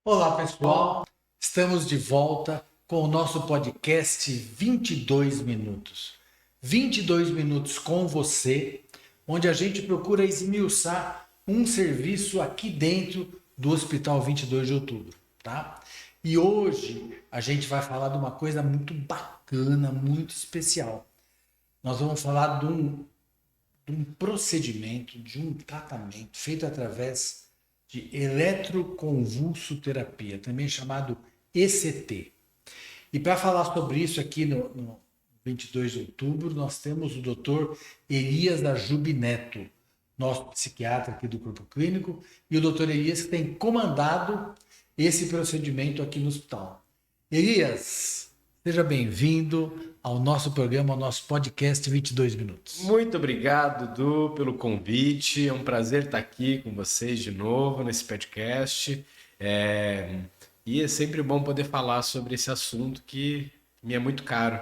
Olá, pessoal. Estamos de volta com o nosso podcast 22 minutos. 22 minutos com você, onde a gente procura esmiuçar um serviço aqui dentro do Hospital 22 de Outubro, tá? E hoje a gente vai falar de uma coisa muito bacana, muito especial. Nós vamos falar de um procedimento, de um tratamento feito através de eletroconvulsoterapia, também chamado ECT. E para falar sobre isso aqui no 22 de outubro, nós temos o Dr. Elias Ajub Neto, nosso psiquiatra aqui do Corpo Clínico, e o Dr. Elias que tem comandado esse procedimento aqui no hospital. Elias, seja bem-vindo ao nosso programa, ao nosso podcast 22 minutos. Muito obrigado, Dudu, pelo convite. É um prazer estar aqui com vocês de novo nesse podcast. E é sempre bom poder falar sobre esse assunto que me é muito caro.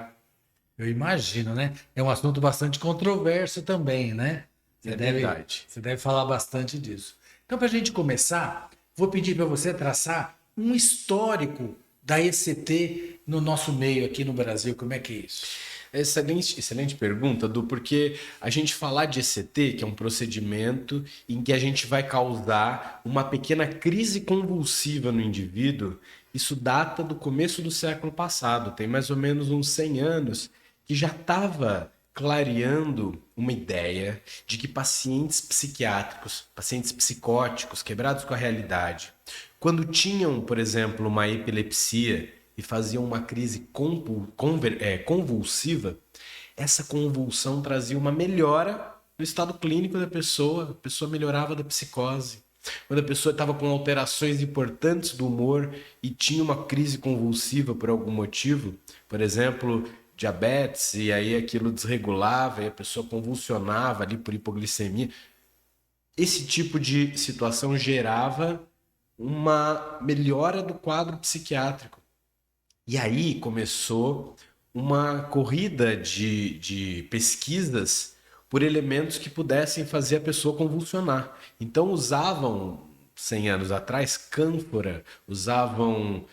Eu imagino, né? É um assunto bastante controverso também, né? Verdade. Você deve falar bastante disso. Então, para a gente começar, vou pedir para você traçar um histórico da ECT no nosso meio aqui no Brasil. Como é que é isso? Excelente pergunta, Du, porque a gente falar de ECT, que é um procedimento em que a gente vai causar uma pequena crise convulsiva no indivíduo, isso data do começo do século passado, tem mais ou menos uns 100 anos, que já estava clareando uma ideia de que pacientes psiquiátricos, pacientes psicóticos, quebrados com a realidade, quando tinham, por exemplo, uma epilepsia e faziam uma crise convulsiva, essa convulsão trazia uma melhora no estado clínico da pessoa, a pessoa melhorava da psicose. Quando a pessoa estava com alterações importantes do humor e tinha uma crise convulsiva por algum motivo, por exemplo, diabetes, e aí aquilo desregulava e a pessoa convulsionava ali por hipoglicemia, esse tipo de situação gerava uma melhora do quadro psiquiátrico. E aí começou uma corrida de pesquisas por elementos que pudessem fazer a pessoa convulsionar. Então usavam, 100 anos atrás, cânfora, usavam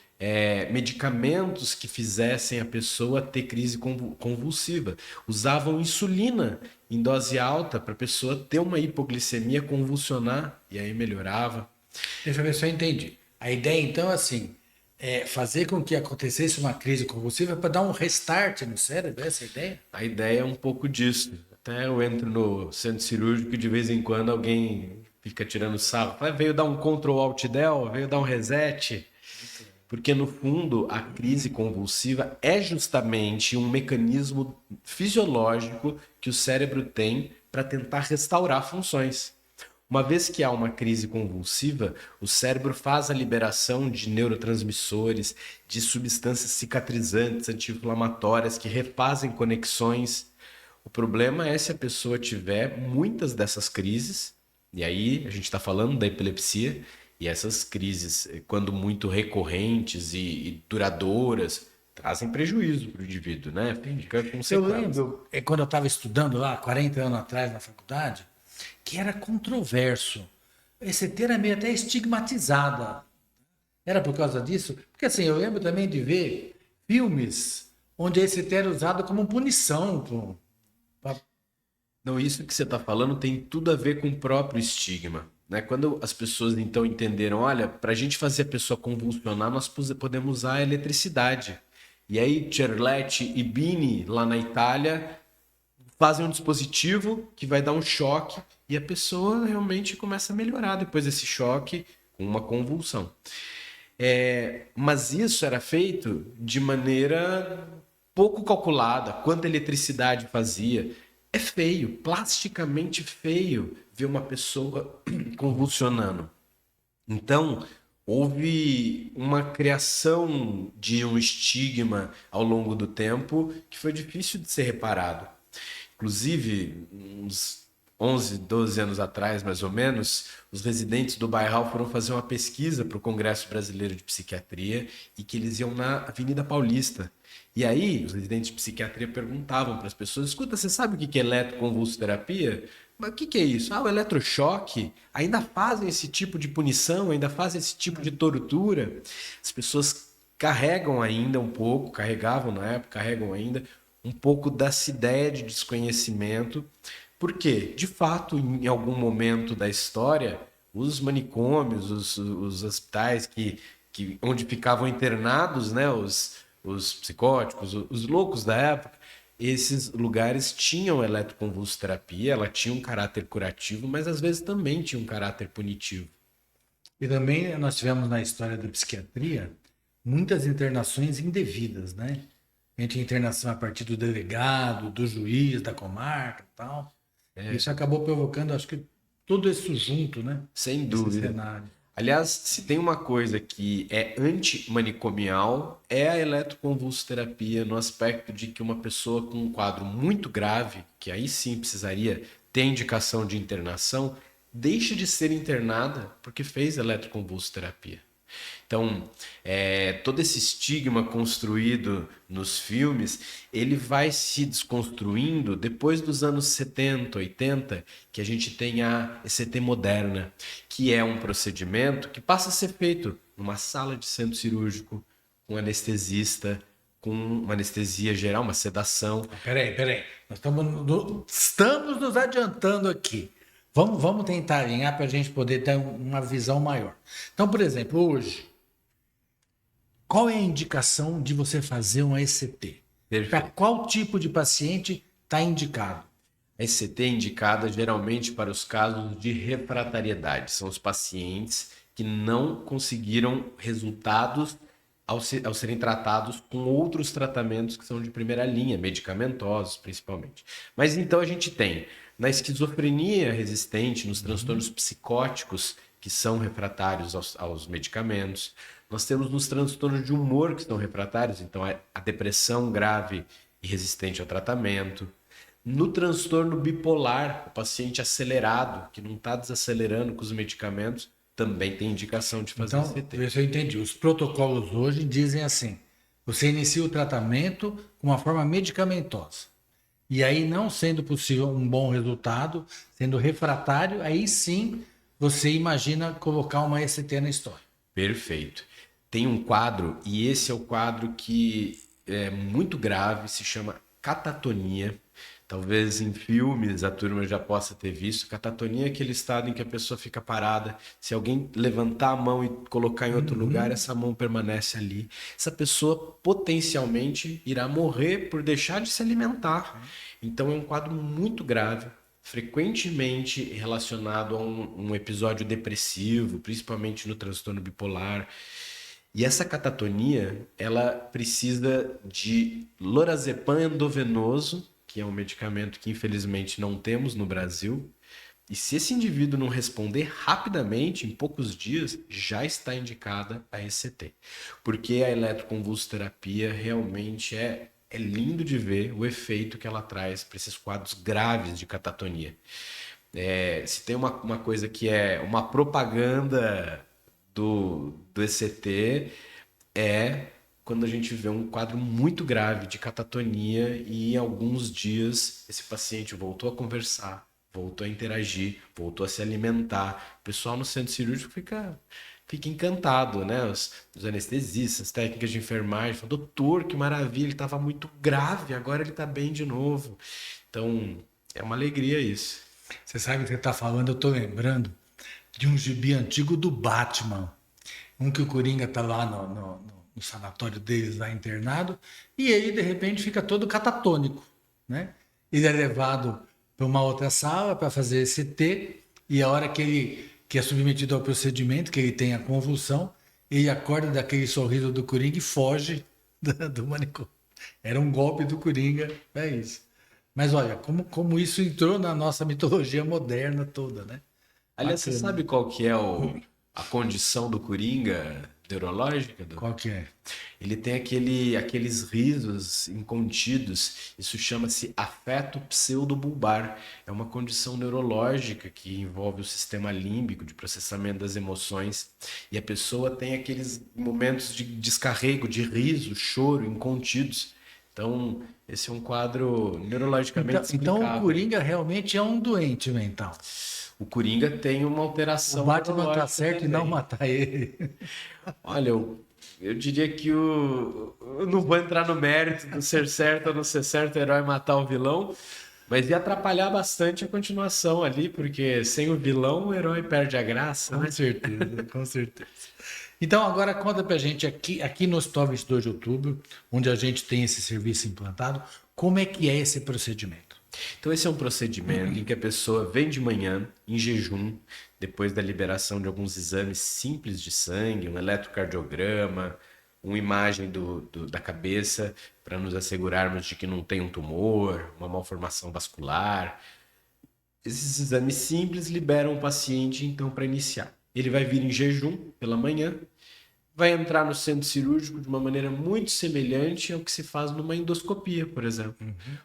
medicamentos que fizessem a pessoa ter crise convulsiva, usavam insulina em dose alta para a pessoa ter uma hipoglicemia, convulsionar, e aí melhorava. Deixa eu ver se eu entendi. A ideia, então, é assim, é fazer com que acontecesse uma crise convulsiva para dar um restart no cérebro, essa é a ideia? A ideia é um pouco disso. Até eu entro no centro cirúrgico e de vez em quando alguém fica tirando sarro. Fala, veio dar um Ctrl Alt Del, veio dar um reset. Porque no fundo a crise convulsiva é justamente um mecanismo fisiológico que o cérebro tem para tentar restaurar funções. Uma vez que há uma crise convulsiva, o cérebro faz a liberação de neurotransmissores, de substâncias cicatrizantes, anti-inflamatórias que refazem conexões. O problema é se a pessoa tiver muitas dessas crises, e aí a gente está falando da epilepsia, e essas crises, quando muito recorrentes e duradouras, trazem prejuízo para o indivíduo, né? Fica com Eu sequelas. lembro, quando eu estava estudando lá, 40 anos atrás na faculdade, que era controverso. A ECT era meio até estigmatizada. Era por causa disso? Porque assim, eu lembro também de ver filmes onde a ECT era usada como punição. Não, isso que você está falando tem tudo a ver com o próprio estigma, né? Quando as pessoas então entenderam, olha, para a gente fazer a pessoa convulsionar, nós podemos usar a eletricidade. E aí Cerletti e Bini, lá na Itália, fazem um dispositivo que vai dar um choque e a pessoa realmente começa a melhorar depois desse choque com uma convulsão. Mas isso era feito de maneira pouco calculada, quanta eletricidade fazia. É feio, plasticamente feio ver uma pessoa convulsionando. Então, houve uma criação de um estigma ao longo do tempo que foi difícil de ser reparado. Inclusive, uns 11, 12 anos atrás, mais ou menos, os residentes do Bairral foram fazer uma pesquisa para o Congresso Brasileiro de Psiquiatria e que eles iam na Avenida Paulista. E aí, os residentes de psiquiatria perguntavam para as pessoas, escuta, você sabe o que é eletroconvulsoterapia? Mas o que é isso? O eletrochoque. Ainda fazem esse tipo de punição, ainda fazem esse tipo de tortura. As pessoas carregam ainda um pouco, carregavam na época, carregam ainda um pouco dessa ideia de desconhecimento. Porque, de fato, em algum momento da história, os manicômios, os hospitais onde ficavam internados, né, os psicóticos, os loucos da época, esses lugares tinham eletroconvulsoterapia, ela tinha um caráter curativo, mas às vezes também tinha um caráter punitivo. E também nós tivemos na história da psiquiatria muitas internações indevidas, né? A gente tinha internação a partir do delegado, do juiz, da comarca e tal. Isso acabou provocando, acho que, tudo isso junto, né? Sem Esse dúvida. cenário. Aliás, se tem uma coisa que é antimanicomial, é a eletroconvulsoterapia, no aspecto de que uma pessoa com um quadro muito grave, que aí sim precisaria ter indicação de internação, deixa de ser internada porque fez eletroconvulsoterapia. Então, todo esse estigma construído nos filmes, ele vai se desconstruindo depois dos anos 70, 80, que a gente tem a ECT moderna, que é um procedimento que passa a ser feito numa sala de centro cirúrgico, com anestesista, com uma anestesia geral, uma sedação. Peraí. Nós estamos nos adiantando aqui. Vamos tentar alinhar para a gente poder ter uma visão maior. Então, por exemplo, hoje, qual é a indicação de você fazer um ECT? Para Perfeito. qual tipo de paciente está indicado? A ECT é indicada geralmente para os casos de refratariedade. São os pacientes que não conseguiram resultados ao serem tratados com outros tratamentos que são de primeira linha, medicamentosos principalmente. Mas então a gente tem na esquizofrenia resistente, nos transtornos psicóticos que são refratários aos medicamentos. Nós temos nos transtornos de humor que são refratários, então a depressão grave e resistente ao tratamento. No transtorno bipolar, o paciente acelerado, que não está desacelerando com os medicamentos, também tem indicação de fazer Então, CT. ver se eu entendi. Os protocolos hoje dizem assim: você inicia o tratamento com uma forma medicamentosa. E aí, não sendo possível um bom resultado, sendo refratário, aí sim você imagina colocar uma ECT na história. Perfeito. Tem um quadro, e esse é o quadro que é muito grave, se chama catatonia. Talvez em filmes a turma já possa ter visto. Catatonia é aquele estado em que a pessoa fica parada. Se alguém levantar a mão e colocar em outro lugar, essa mão permanece ali. Essa pessoa potencialmente irá morrer por deixar de se alimentar. Então é um quadro muito grave, frequentemente relacionado a um episódio depressivo, principalmente no transtorno bipolar. E essa catatonia, ela precisa de lorazepam endovenoso, que é um medicamento que infelizmente não temos no Brasil. E se esse indivíduo não responder rapidamente, em poucos dias, já está indicada a ECT. Porque a eletroconvulsoterapia realmente é lindo de ver o efeito que ela traz para esses quadros graves de catatonia. Se tem uma coisa que é uma propaganda do ECT, é quando a gente vê um quadro muito grave de catatonia e em alguns dias esse paciente voltou a conversar, voltou a interagir, voltou a se alimentar. O pessoal no centro cirúrgico fica encantado, né? Os anestesistas, técnicas de enfermagem, falam, doutor, que maravilha, ele estava muito grave, agora ele está bem de novo. Então, é uma alegria isso. Você sabe o que você está falando? Eu estou lembrando de um gibi antigo do Batman. Um que o Coringa está lá no sanatório deles, lá internado, e ele, de repente, fica todo catatônico, né? Ele é levado para uma outra sala para fazer esse T, e a hora que é submetido ao procedimento, que ele tem a convulsão, ele acorda daquele sorriso do Coringa e foge do manicômio. Era um golpe do Coringa, é isso. Mas olha, como isso entrou na nossa mitologia moderna toda, né? Aliás, você Bacana. sabe qual que é a condição do Coringa neurológica? Qual que é? Ele tem aqueles risos incontidos. Isso chama-se afeto pseudobulbar. É uma condição neurológica que envolve o sistema límbico de processamento das emoções. E a pessoa tem aqueles momentos de descarrego, de riso, choro incontidos. Então, esse é um quadro neurologicamente Então o explicável. Coringa realmente é um doente mental. O Coringa tem uma O alteração Batman tá neurológica certo em não também. matar ele. Olha, eu diria que eu não vou entrar no mérito do ser certo ou não ser certo, o herói matar o vilão, mas ia atrapalhar bastante a continuação ali, porque sem o vilão o herói perde a graça, Com né? certeza, com certeza. Então, agora conta pra gente aqui no Hospital 22 de Outubro, onde a gente tem esse serviço implantado, como é que é esse procedimento? Então, esse é um procedimento em que a pessoa vem de manhã, em jejum, depois da liberação de alguns exames simples de sangue, um eletrocardiograma, uma imagem da cabeça, para nos assegurarmos de que não tem um tumor, uma malformação vascular. Esses exames simples liberam o paciente, então, para iniciar. Ele vai vir em jejum pela manhã, vai entrar no centro cirúrgico de uma maneira muito semelhante ao que se faz numa endoscopia, por exemplo.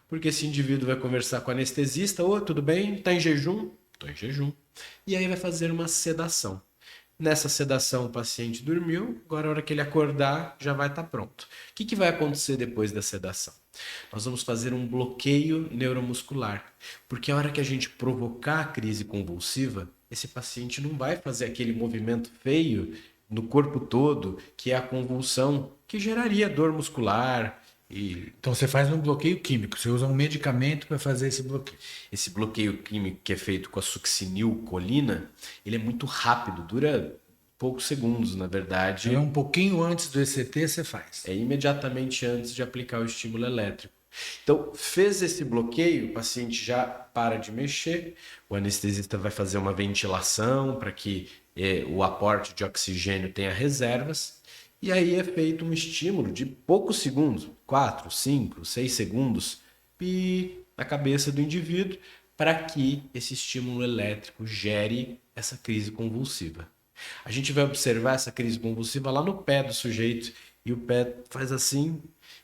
Porque esse indivíduo vai conversar com o anestesista: ô, tudo bem? Está em jejum? Estou em jejum. E aí vai fazer uma sedação. Nessa sedação, o paciente dormiu, agora a hora que ele acordar, já vai estar pronto. O que vai acontecer depois da sedação? Nós vamos fazer um bloqueio neuromuscular, porque a hora que a gente provocar a crise convulsiva, esse paciente não vai fazer aquele movimento feio no corpo todo, que é a convulsão, que geraria dor muscular. E Então, você faz um bloqueio químico, você usa um medicamento para fazer esse bloqueio. esse bloqueio químico que é feito com a succinilcolina, ele é muito rápido, dura poucos segundos, na verdade. Então, um pouquinho antes do ECT, você faz. É imediatamente antes de aplicar o estímulo elétrico. Então, fez esse bloqueio, o paciente já para de mexer, o anestesista vai fazer uma ventilação para que o aporte de oxigênio tenha reservas, e aí é feito um estímulo de poucos segundos, 4, 5, 6 segundos, na cabeça do indivíduo, para que esse estímulo elétrico gere essa crise convulsiva. A gente vai observar essa crise convulsiva lá no pé do sujeito, e o pé faz assim,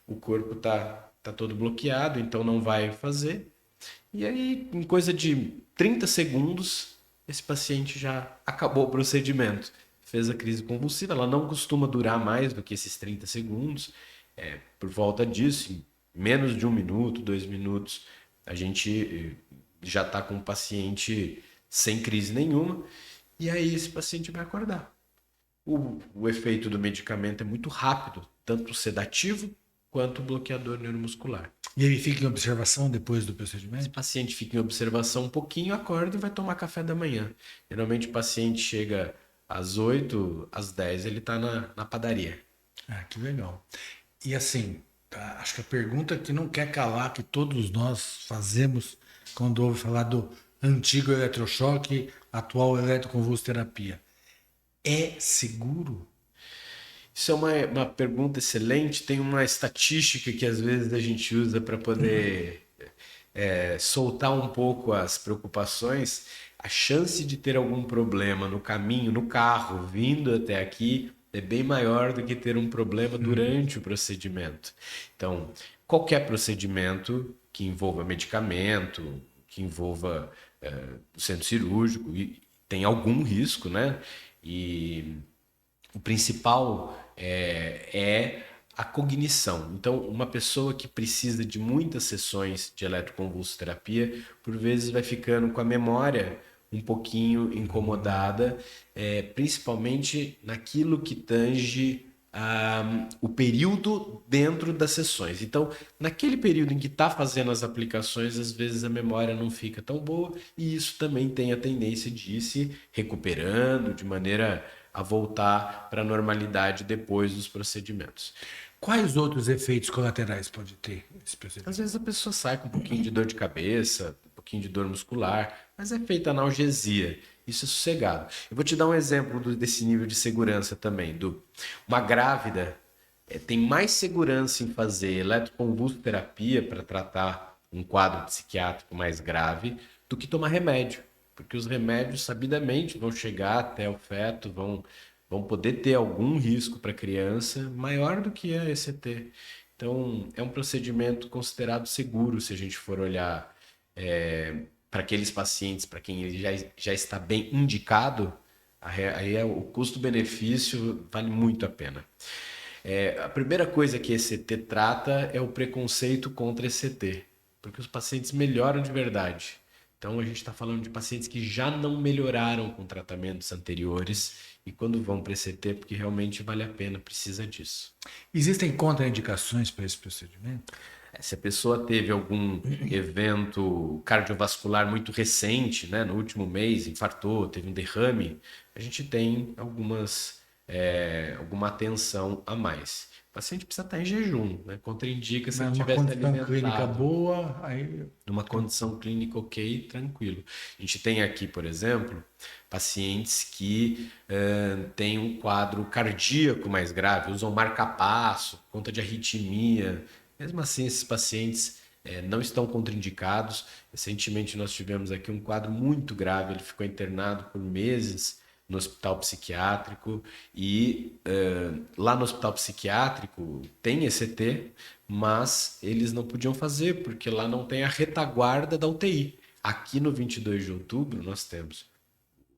o corpo tá todo bloqueado, então não vai fazer. E aí, em coisa de 30 segundos, esse paciente já acabou o procedimento. Fez a crise convulsiva, ela não costuma durar mais do que esses 30 segundos. Por volta disso, em menos de 1 minuto, 2 minutos, a gente já está com o paciente sem crise nenhuma. E aí esse paciente vai acordar. O efeito do medicamento é muito rápido, tanto sedativo quanto bloqueador neuromuscular. E ele fica em observação depois do Esse procedimento? paciente fica em observação um pouquinho, acorda e vai tomar café da manhã. Geralmente o paciente chega às 8, às 10, ele está na padaria. Ah, que legal. E assim, acho que a pergunta que não quer calar, que todos nós fazemos quando ouve falar do antigo eletrochoque, atual eletroconvulsoterapia, é seguro? Isso é uma pergunta excelente. Tem uma estatística que às vezes a gente usa para poder soltar um pouco as preocupações. A chance de ter algum problema no caminho, no carro, vindo até aqui, é bem maior do que ter um problema durante o procedimento. Então, qualquer procedimento que envolva medicamento, que envolva o centro cirúrgico, tem algum risco, né? E o principal é a cognição. Então, uma pessoa que precisa de muitas sessões de eletroconvulsoterapia, por vezes vai ficando com a memória um pouquinho incomodada, principalmente naquilo que tange o período dentro das sessões. Então, naquele período em que está fazendo as aplicações, às vezes a memória não fica tão boa, e isso também tem a tendência de ir se recuperando de maneira a voltar para a normalidade depois dos procedimentos. Quais outros efeitos colaterais pode ter esse procedimento? Às vezes a pessoa sai com um pouquinho de dor de cabeça, um pouquinho de dor muscular, mas é feita analgesia. Isso é sossegado. Eu vou te dar um exemplo desse nível de segurança também. Uma grávida tem mais segurança em fazer eletroconvulsoterapia para tratar um quadro psiquiátrico mais grave do que tomar remédio. Porque os remédios, sabidamente, vão chegar até o feto, vão poder ter algum risco para a criança maior do que a ECT. Então, é um procedimento considerado seguro se a gente for olhar para aqueles pacientes para quem ele já está bem indicado, aí o custo-benefício vale muito a pena. A primeira coisa que ECT trata é o preconceito contra ECT, porque os pacientes melhoram de verdade. Então a gente está falando de pacientes que já não melhoraram com tratamentos anteriores e quando vão para ECT, porque realmente vale a pena, precisa disso. Existem contraindicações para esse procedimento? Se a pessoa teve algum evento cardiovascular muito recente, né, no último mês, infartou, teve um derrame, a gente tem alguma atenção a mais. O paciente precisa estar em jejum, né? Contraindica se ele Uma tivesse condição clínica alimentado. boa, aí Numa condição clínica ok, tranquilo. A gente tem aqui, por exemplo, pacientes que têm um quadro cardíaco mais grave, usam marca-passo, por conta de arritmia. Mesmo assim, esses pacientes não estão contraindicados. Recentemente nós tivemos aqui um quadro muito grave, ele ficou internado por meses no hospital psiquiátrico e lá no hospital psiquiátrico tem ECT, mas eles não podiam fazer porque lá não tem a retaguarda da UTI. Aqui no 22 de outubro nós temos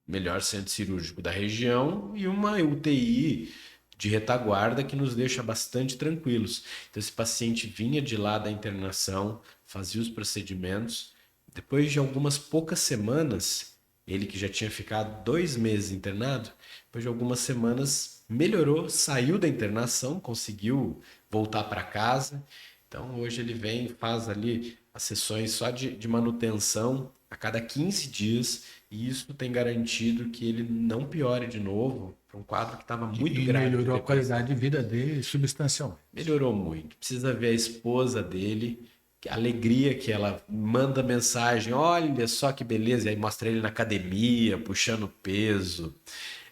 o melhor centro cirúrgico da região e uma UTI de retaguarda que nos deixa bastante tranquilos. Então esse paciente vinha de lá da internação, fazia os procedimentos, depois de algumas poucas semanas, ele que já tinha ficado 2 meses internado, depois de algumas semanas melhorou, saiu da internação, conseguiu voltar para casa. Então hoje ele vem, faz ali as sessões só de manutenção a cada 15 dias e isso tem garantido que ele não piore de novo para um quadro que estava muito e grave de melhorou a depressão. qualidade de vida dele substancialmente. Melhorou muito. Precisa ver a esposa dele, a alegria que ela manda mensagem, olha só que beleza, e aí mostra ele na academia, puxando peso.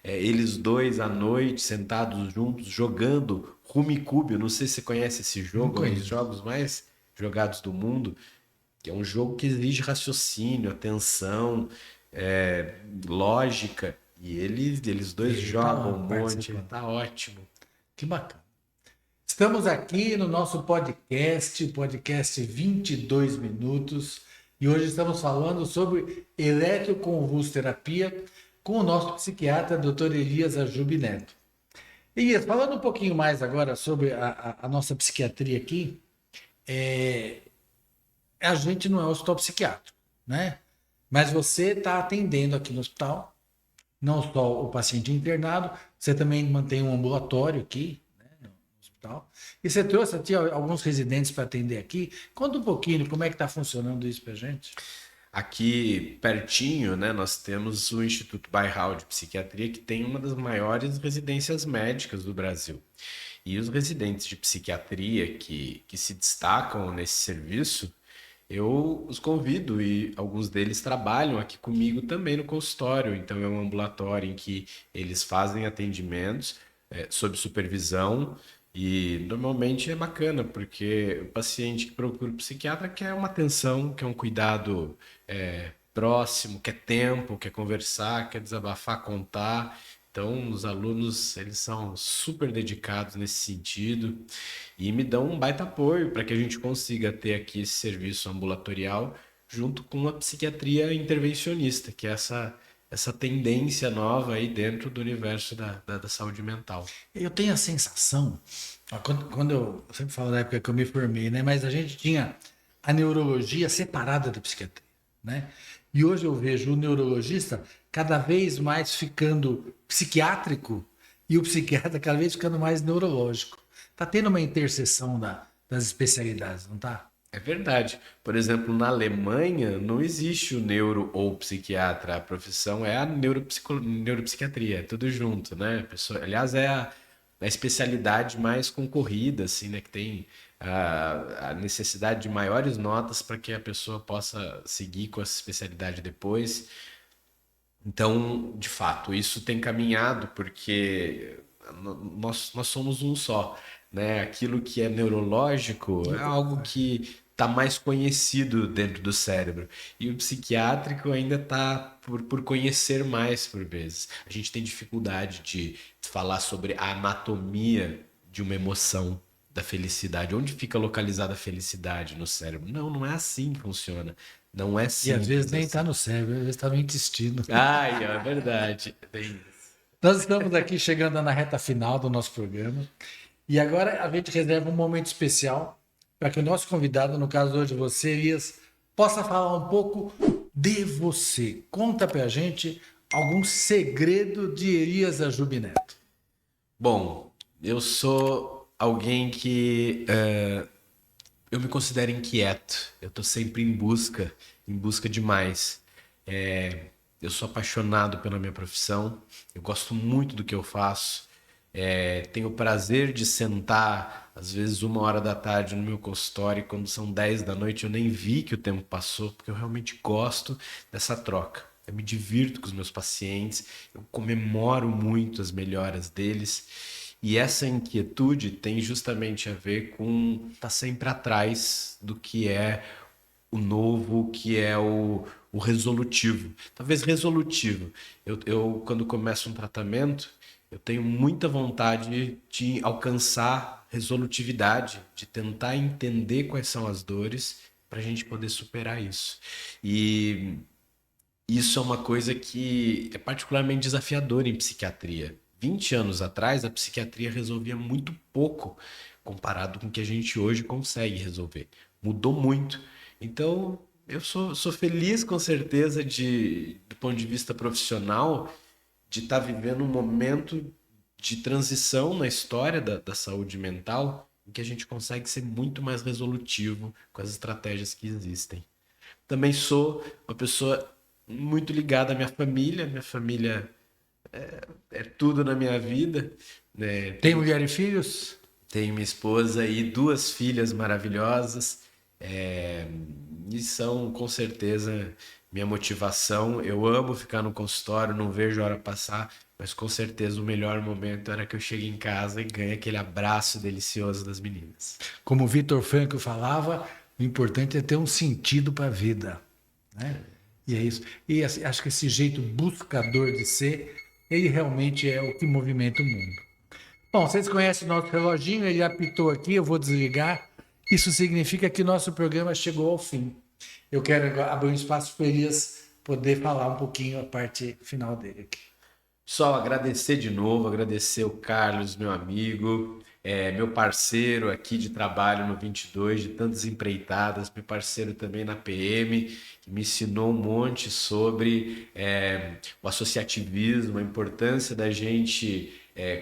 Eles dois à noite, sentados juntos, jogando Rummikub. Eu não sei se você conhece esse Não jogo, é um dos conheço. jogos mais jogados do mundo, que é um jogo que exige raciocínio, atenção, lógica. E eles dois Ele está jogam lá um monte, participando. tá ótimo. Que bacana. Estamos aqui no nosso podcast 22 minutos, e hoje estamos falando sobre eletroconvulsoterapia com o nosso psiquiatra, Dr. Elias Ajub Neto. Elias, falando um pouquinho mais agora sobre a nossa psiquiatria aqui, a gente não é um hospital psiquiátrico, né? Mas você está atendendo aqui no hospital, não só o paciente internado, você também mantém um ambulatório aqui, né, no hospital. E você trouxe aqui alguns residentes para atender aqui. Conta um pouquinho como é que está funcionando isso para gente. Aqui pertinho, né, nós temos o Instituto Bairral de Psiquiatria, que tem uma das maiores residências médicas do Brasil. E os residentes de psiquiatria que se destacam nesse serviço, eu os convido e alguns deles trabalham aqui comigo também no consultório. Então é um ambulatório em que eles fazem atendimentos sob supervisão e normalmente é bacana porque o paciente que procura o psiquiatra quer uma atenção, quer um cuidado próximo, quer tempo, quer conversar, quer desabafar, contar. Então, os alunos, eles são super dedicados nesse sentido e me dão um baita apoio para que a gente consiga ter aqui esse serviço ambulatorial junto com a psiquiatria intervencionista, que é essa tendência nova aí dentro do universo da saúde mental. Eu tenho a sensação, ó, quando eu sempre falo da época que eu me formei, né? Mas a gente tinha a neurologia separada da psiquiatria, né? E hoje eu vejo o neurologista cada vez mais ficando psiquiátrico e o psiquiatra cada vez ficando mais neurológico. Tá tendo uma interseção das especialidades, não tá? É verdade. Por exemplo, na Alemanha não existe o neuro ou psiquiatra. A profissão é a neuropsiquiatria, é tudo junto, né? Aliás, é a especialidade mais concorrida, assim, né? Que tem a necessidade de maiores notas para que a pessoa possa seguir com essa especialidade depois. Então, de fato, isso tem caminhado porque nós somos um só, né? Aquilo que é neurológico é algo que está mais conhecido dentro do cérebro e o psiquiátrico ainda está por conhecer mais por vezes. A gente tem dificuldade de falar sobre a anatomia de uma emoção da felicidade. Onde fica localizada a felicidade no cérebro? Não, não é assim que funciona. Não é E às vezes simples nem está assim. no cérebro, às vezes está no intestino. Ai, é verdade. Nós estamos aqui chegando na reta final do nosso programa. E agora a gente reserva um momento especial para que o nosso convidado, no caso hoje você, Elias, possa falar um pouco de você. Conta para a gente algum segredo de Elias Ajub Neto. Bom, eu sou alguém que eu me considero inquieto. Eu estou sempre em busca de mais. Eu sou apaixonado pela minha profissão, eu gosto muito do que eu faço. Tenho o prazer de sentar, às vezes 1 hora da tarde no meu consultório, e quando são 10 da noite eu nem vi que o tempo passou, porque eu realmente gosto dessa troca. Eu me divirto com os meus pacientes, eu comemoro muito as melhoras deles. E essa inquietude tem justamente a ver com estar sempre atrás do que é o novo, que é o resolutivo. Talvez resolutivo. Quando começo um tratamento, eu tenho muita vontade de alcançar resolutividade, de tentar entender quais são as dores para a gente poder superar isso. E isso é uma coisa que é particularmente desafiadora em psiquiatria. 20 anos atrás, a psiquiatria resolvia muito pouco comparado com o que a gente hoje consegue resolver. Mudou muito. Então, eu sou feliz com certeza do ponto de vista profissional, de estar vivendo um momento de transição na história da saúde mental, em que a gente consegue ser muito mais resolutivo com as estratégias que existem. Também sou uma pessoa muito ligada à minha família. Minha família é tudo na minha vida, né? Tem mulher e filhos? Tenho minha esposa e 2 filhas maravilhosas, é, e são com certeza minha motivação. Eu amo ficar no consultório, não vejo a hora passar, mas com certeza o melhor momento era que eu chegue em casa e ganhe aquele abraço delicioso das meninas. Como o Vitor Frankl falava, o importante é ter um sentido para a vida, né? E é isso. E assim, acho que esse jeito buscador de ser, ele realmente é o que movimenta o mundo. Bom, vocês conhecem o nosso reloginho, ele apitou aqui, eu vou desligar. Isso significa que nosso programa chegou ao fim. Eu quero agora abrir um espaço para Elias poder falar um pouquinho a parte final dele aqui. Só agradecer de novo, agradecer o Carlos, meu amigo, meu parceiro aqui de trabalho no 22, de tantas empreitadas, meu parceiro também na PM, que me ensinou um monte sobre o associativismo, a importância da gente,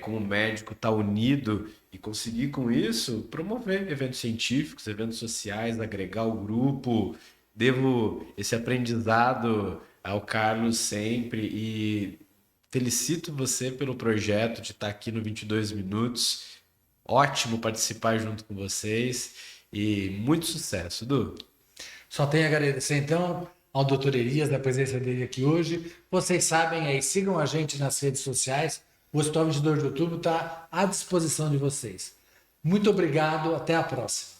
como médico, estar unido e conseguir com isso promover eventos científicos, eventos sociais, agregar o grupo. Devo esse aprendizado ao Carlos sempre e felicito você pelo projeto de estar aqui no 22 Minutos. Ótimo participar junto com vocês e muito sucesso, Du. Só tenho a agradecer, então, ao Dr. Elias, da presença dele aqui hoje. Vocês sabem aí, sigam a gente nas redes sociais. O Hospital 22 de Outubro está à disposição de vocês. Muito obrigado, até a próxima.